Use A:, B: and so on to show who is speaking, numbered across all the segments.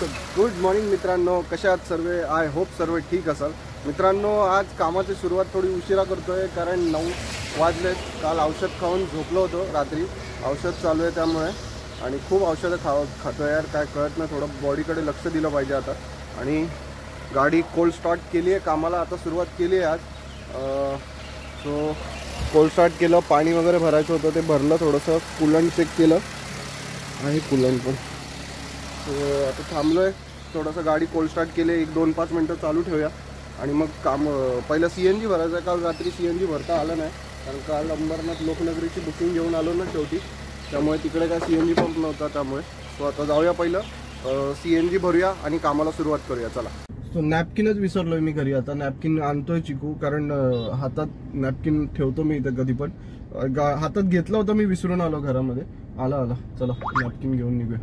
A: Good morning मित्रांनो, कशा आहात सर्व? आय होप सर्व ठीक असाल. मित्रांनो, आज कामाची सुरुवात थोडी उशिरा करतोय कारण 9 वाजलेत. काल औषध खाऊन झोपलो होतो रात्री. औषध चालू आहे त्यामुळे आणि खूप औषधं खातो यार, काय कळत नाही. थोडं बॉडीकडे लक्ष दिलं पाहिजे आता. आणि गाडी कोल्ड स्टार्ट केली आहे, कामाला आता सुरुवात केली आहे आज. सो कोल्ड स्टार्ट केलं, पाणी वगैरे भरायचं होतं ते भरलं, थोडंसं कूलंट चेक केलं आणि कूलंट पण. सो आता थांबलो आहे, थोडंसं गाडी कोल्ड स्टार्ट केली, 1-2-5 मिनटं चालू ठेवूया आणि मग काम. पहिलं CNG भरायचं आहे. काल रात्री CNG भरता आलं नाही कारण काल अंबरनाथ लोकनगरीची बुकिंग घेऊन आलो ना शेवटी, त्यामुळे तिकडे काय CNG पंप नव्हता त्यामुळे. सो आता जाऊया, पहिलं CNG भरूया आणि कामाला सुरुवात करूया. चला. सो नॅपकिनच विसरलोय मी घरी. आता नॅपकिन आणतोय चिकू, कारण हातात नॅपकिन ठेवतो मी इथं कधी पण. हातात घेतला होता मी, विसरून आलो घरामध्ये. आला चला नॅपकिन घेऊन निघूया.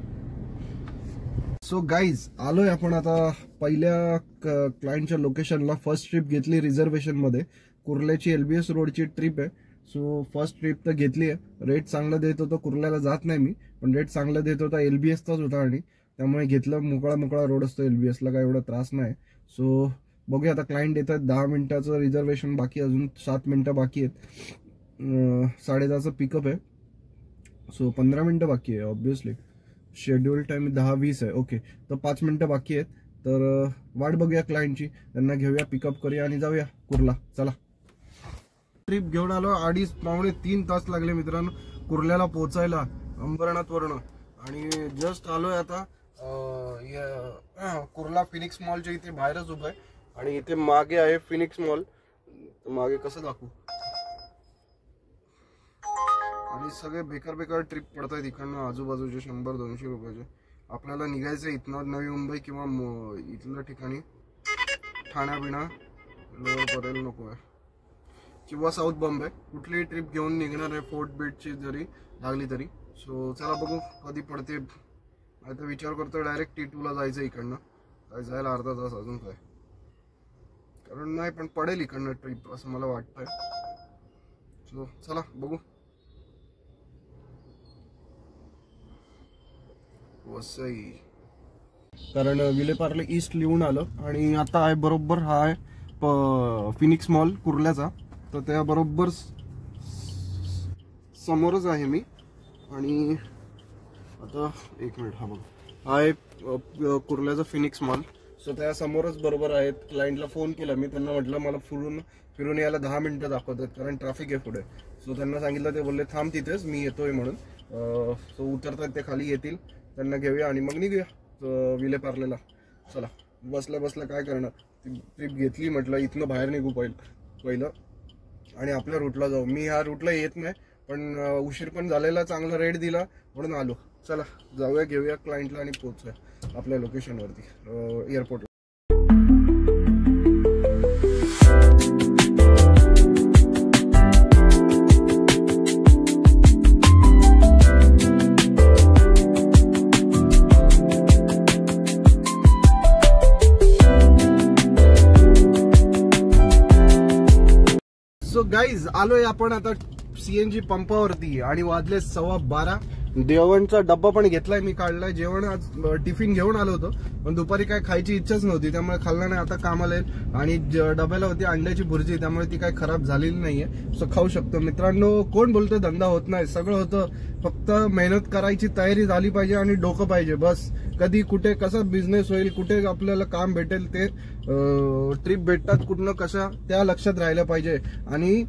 A: सो गाईज, आलोय आपण आता पहिल्या क्लायंटच्या लोकेशनला. फर्स्ट ट्रिप घेतली रिझर्वेशनमध्ये. कुर्ल्याची LBS रोडची ट्रिप आहे. सो फर्स्ट ट्रिप तर घेतली आहे. रेट चांगला देत होता. कुर्ल्याला जात नाही मी, पण रेट चांगला देत होता. LBSचाच होता आणि त्यामुळे घेतलं. मोकळा रोड असतो LBSला, काय एवढा त्रास नाही. सो बघूया आता. क्लायंट येत आहेत. 10 मिनिटाचं रिझर्वेशन बाकी, अजून 7 मिनिटं बाकी आहेत. 10:30चं पिकअप आहे. सो 15 मिनिटं बाकी आहे. ऑब्विसली शेड्यूल टाइम 10:20 आहे. ओके, तर 5 मिनिटं बाकी आहेत. तर वाट बघूया क्लायंटची, त्यांना घेऊया, पिकअप करूया आणि जाऊया कुर्ला. चला. ट्रिप घेऊन आलो. 2.5-3 तास लागले मित्रांनो कुर्ल्याला पोहोचायला अंबरनाथवरून. आणि जस्ट आलोय आता कुर्ला फिनिक्स मॉलच्या इथे बाहेरच उभं आहे. आणि इथे मागे आहे फिनिक्स मॉल. मागे कसं दाखवू, आणि सगळे बेकार ट्रिप पडतायत इकडनं आजूबाजूचे 100-200 रुपयाचे. आपल्याला निघायचं इथनं नवी मुंबई किंवा इथल्या ठिकाणी ठाण्याबिणा लोअर परेल नको आहे, किंवा साऊथ बॉम्बे. कुठलीही ट्रिप घेऊन निघणार आहे, फोर्ट बीचची जरी लागली तरी. सो चला बघू कधी पडते. आता विचार करतो डायरेक्ट T2ला जायचं इकडनं. काय जायला अर्धा तास अजून काय, कारण नाही पण पडेल इकडनं ट्रिप असं मला वाटतंय. सो चला बघू. वसई, कारण विलेपार्ले ईस्ट लिहून आलं आणि आता आहे बरोबर हा आहे फिनिक्स मॉल कुर्ल्याचा. तर त्या बरोबर समोरच आहे मी. आणि आता 1 मिनिट, हा बघ, हा आहे कुर्ल्याचा फिनिक्स मॉल. सो त्या समोरच बरोबर आहेत. क्लायंटला फोन केला मी, त्यांना म्हटलं मला फिरून यायला 10 मिनिटं दाखवतात कारण ट्रॅफिक आहे पुढे. सो त्यांना सांगितलं, ते बोलले थांब तिथेच, मी येतोय म्हणून. सो उतरतात ते, खाली येतील, त्यांना घेऊया आणि मग निघूया विलेपार्लेला. चला. बसल्या काय करणार, ट्रिप घेतली म्हटलं इथनं बाहेर निघू पहिलं आणि आपल्या रूटला जाऊ. मी ह्या रूटला येत नाही, पण उशीर पण झालेला, चांगला रेट दिला म्हणून आलो. चला जाऊया, घेऊया क्लायंटला आणि पोहोचूया आपल्या लोकेशनवरती, एअरपोर्टला. सो गाईज, आलोय आपण आता CNG पंपावरती आणि वाजले 12:15. जेवणचा डब्बा पण घेतलाय मी, काढलाय जेवण. आज टिफिन घेऊन आलो होतो, पण दुपारी काय खायची इच्छाच नव्हती त्यामुळे खाल्लं नाही. आता कामाला येईल. आणि डब्याला होती अंड्याची भुर्जी, त्यामुळे ती काय खराब झालेली नाहीये. सो खाऊ शकतो. मित्रांनो, कोण बोलतो धंदा होत नाही? सगळं होतं, फक्त मेहनत करायची तयारी झाली पाहिजे आणि डोकं पाहिजे बस. कधी कुठे कसा बिझनेस होईल, कुठे आपल्याला काम भेटेल, ते ट्रिप भेटतात कुठनं कशा, त्या लक्षात राहिलं पाहिजे. आणि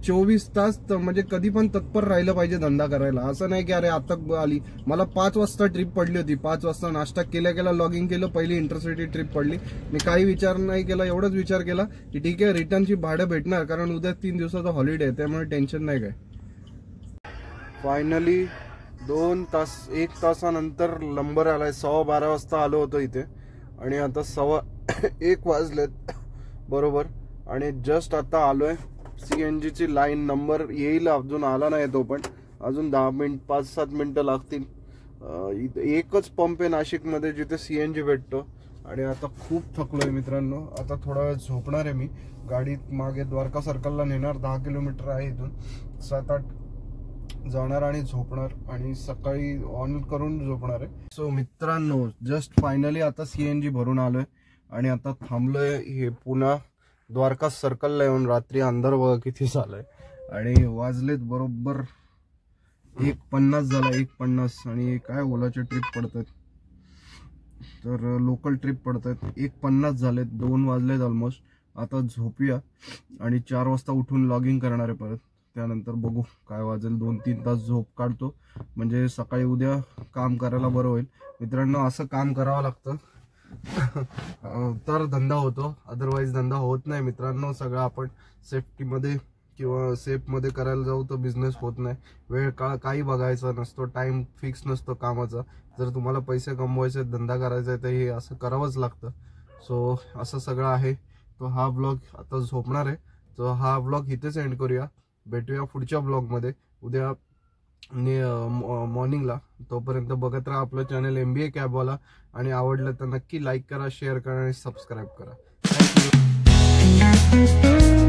A: 24 तास म्हणजे कधी पण तत्पर राहिलं पाहिजे धंदा करायला. असं नाही की अरे आता आली. मला 5 वाजता ट्रिप पडली होती. 5 वाजता नाश्ता केल्या लॉगिंग केलं. पहिली इंटरसिटी ट्रिप पडली. मी काही विचार नाही केला, एवढाच विचार केला की ठीक आहे, रिटर्नची भाडं भेटणार, कारण उद्या 3 दिवसाचा हॉलिडे आहे, त्यामुळे टेन्शन नाही काय. फायनली 2 तास 1 तासानंतर नंबर आलाय. 12:15 वाजता आलो होतो इथे आणि आता 1:15 वाजलेत बरोबर. आणि जस्ट आता आलोय. CNGची लाईन नंबर येईल, अजून आला नाही तो, पण अजून 5-7 मिनिटं लागतील. एकच पंप आहे नाशिकमध्ये जिथे CNG भेटतो. आणि आता खूप थकलोय मित्रांनो. आता थोडा वेळ झोपणार आहे मी. गाडीत मागे द्वारका सर्कलला नेणार, 10 किलोमीटर आहे इथून. 7-8 जाणार आणि झोपणार आणि सकाळी ऑन करून झोपणार आहे. सो मित्रांनो, जस्ट फायनली आता CNG भरून आलोय आणि आता थांबलोय हे पुन्हा द्वारका सर्कलला येऊन. रात्री अंधार बघा किती झालंय आणि वाजलेत बरोबर 1:50 झाला, 1:50. आणि काय ओलाचे ट्रिप पडतात, तर लोकल ट्रिप पडतात. 1:50 झालेत, 2 वाजलेत ऑलमोस्ट. आता झोपूया आणि 4 वाजता उठून लॉगिंग करणार आहे परत. त्यानंतर बघू काय वाजेल. 2-3 तास झोप काढतो म्हणजे सकाळी उद्या काम करायला बरं होईल. मित्रांनो, असं काम करावं लागतं तर धंदा होतो, अदरवाईज धंदा होत नाही. मित्रांनो, सगळं आपण सेफ्टीमध्ये किंवा सेफमध्ये करायला जाऊ तर बिझनेस होत नाही. वेळ काळ काही बघायचा नसतो, टाइम फिक्स नसतो कामाचा. जर तुम्हाला पैसे कमवायचे, धंदा करायचा आहे, तर हे असं करावंच लागतं. सो असं सगळं आहे. तो हा ब्लॉग आता झोपणार आहे, तो हा ब्लॉग इथेच एंड करूया. भेटूया पुढच्या ब्लॉगमध्ये उद्या मॉर्निंगला. तोपर्यंत बघत राहा आपलं चॅनल MBA कॅबवाला आणि आवडलं तर नक्की लाईक करा, शेअर करा आणि सबस्क्राईब करा. थँक्यू.